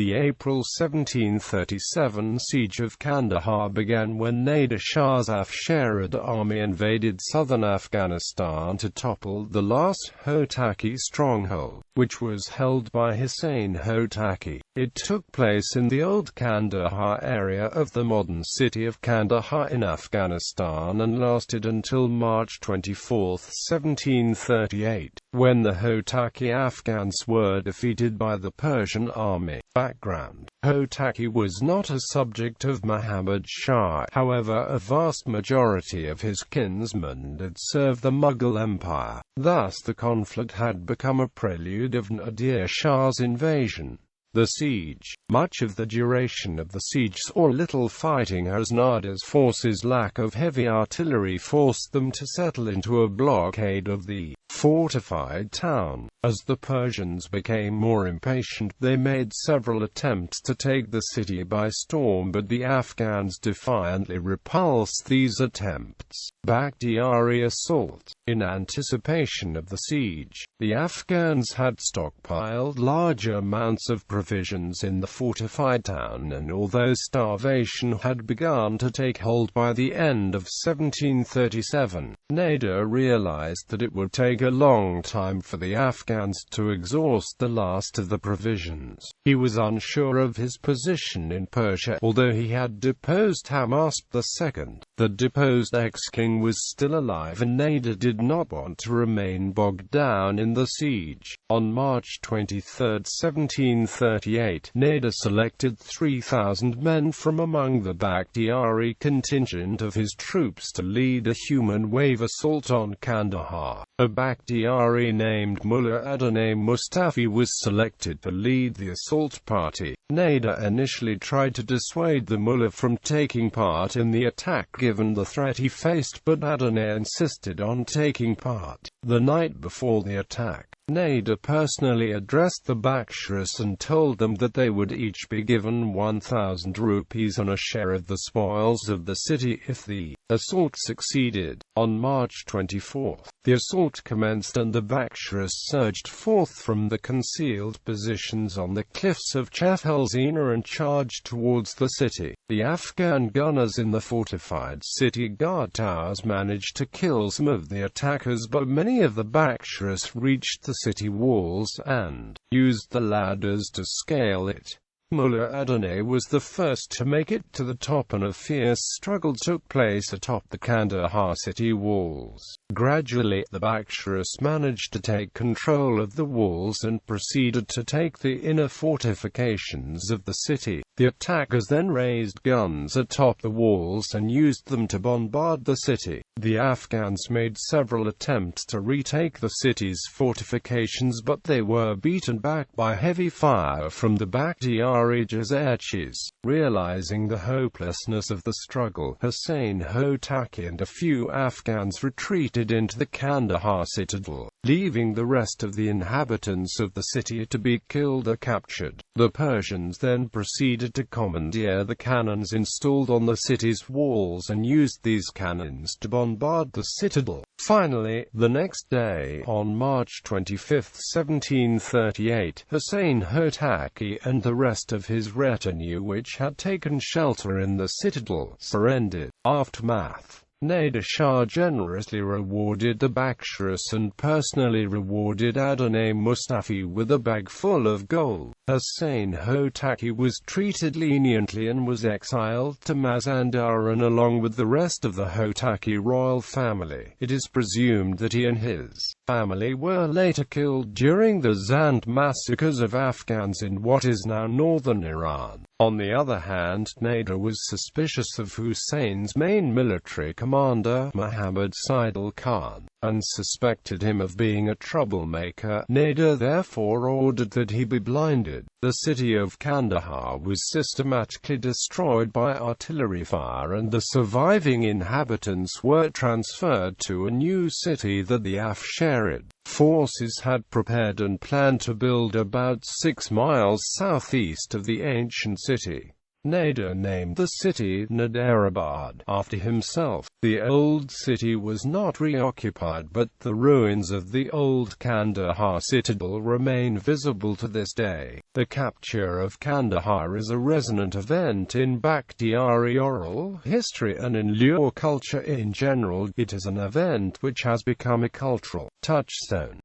The April 1737 siege of Kandahar began when Nader Shah's Afsharid army invaded southern Afghanistan to topple the last Hotaki stronghold, which was held by Hussain Hotaki. It took place in the Old Kandahar area of the modern city of Kandahar in Afghanistan and lasted until March 24, 1738, when the Hotaki Afghans were defeated by the Persian army. Background: Hotaki was not a subject of Muhammad Shah, however a vast majority of his kinsmen had served the Mughal Empire. Thus the conflict had become a prelude of Nader Shah's invasion. The siege. Much of the duration of the siege saw little fighting as Nader's forces' lack of heavy artillery forced them to settle into a blockade of the fortified town. As the Persians became more impatient, they made several attempts to take the city by storm, but the Afghans defiantly repulsed these attempts. Bakhtiari Assault. In anticipation of the siege, the Afghans had stockpiled large amounts of provisions in the fortified town, and although starvation had begun to take hold by the end of 1737, Nader realized that it would take a long time for the Afghans to exhaust the last of the provisions. He was unsure of his position in Persia, although he had deposed Hamasp II. The deposed ex-king was still alive, and Nader did not want to remain bogged down in the siege. On March 23, 1738, Nader selected 3,000 men from among the Bakhtiari contingent of his troops to lead a human wave assault on Kandahar. A Bakhtiari named Mullah Adonai Mustafi was selected to lead the assault party. Nader initially tried to dissuade the mullah from taking part in the attack given the threat he faced, but Adonai insisted on taking part. The night before the attack, Nader personally addressed the Bakhtiaris and told them that they would each be given 1,000 rupees and a share of the spoils of the city if the assault succeeded. On March 24, the assault commenced and the Bakhtiaris surged forth from the concealed positions on the cliffs of Chefhelzina and charged towards the city. The Afghan gunners in the fortified city guard towers managed to kill some of the attackers, but many of the Bakhtiaris reached the city walls and used the ladders to scale it. Mullah Adonai was the first to make it to the top, and a fierce struggle took place atop the Kandahar city walls. Gradually, the Bakhtiaris managed to take control of the walls and proceeded to take the inner fortifications of the city. The attackers then raised guns atop the walls and used them to bombard the city. The Afghans made several attempts to retake the city's fortifications, but they were beaten back by heavy fire from the Bakhtiari Jazairchis. Realizing the hopelessness of the struggle, Hussain Hotaki and a few Afghans retreated into the Kandahar citadel, leaving the rest of the inhabitants of the city to be killed or captured. The Persians then proceeded to commandeer the cannons installed on the city's walls and used these cannons to bombard the citadel. Finally, the next day, on March 25, 1738, Hussain Hotaki and the rest of his retinue, which had taken shelter in the citadel, surrendered. Aftermath. Nader Shah generously rewarded the Bakhtiaris and personally rewarded Adonai Mustafi with a bag full of gold. Hussain Hotaki was treated leniently and was exiled to Mazandaran along with the rest of the Hotaki royal family. It is presumed that he and his family were later killed during the Zand massacres of Afghans in what is now northern Iran. On the other hand, Nader was suspicious of Hussein's main military commander, Muhammad Saidul Khan, and suspected him of being a troublemaker. Nader therefore ordered that he be blinded. The city of Kandahar was systematically destroyed by artillery fire, and the surviving inhabitants were transferred to a new city that the Afsharid forces had prepared and planned to build about 6 miles southeast of the ancient city. Nader named the city Naderabad after himself. The old city was not reoccupied, but the ruins of the old Kandahar citadel remain visible to this day. The capture of Kandahar is a resonant event in Bakhtiari oral history and in Lur culture in general. It is an event which has become a cultural touchstone.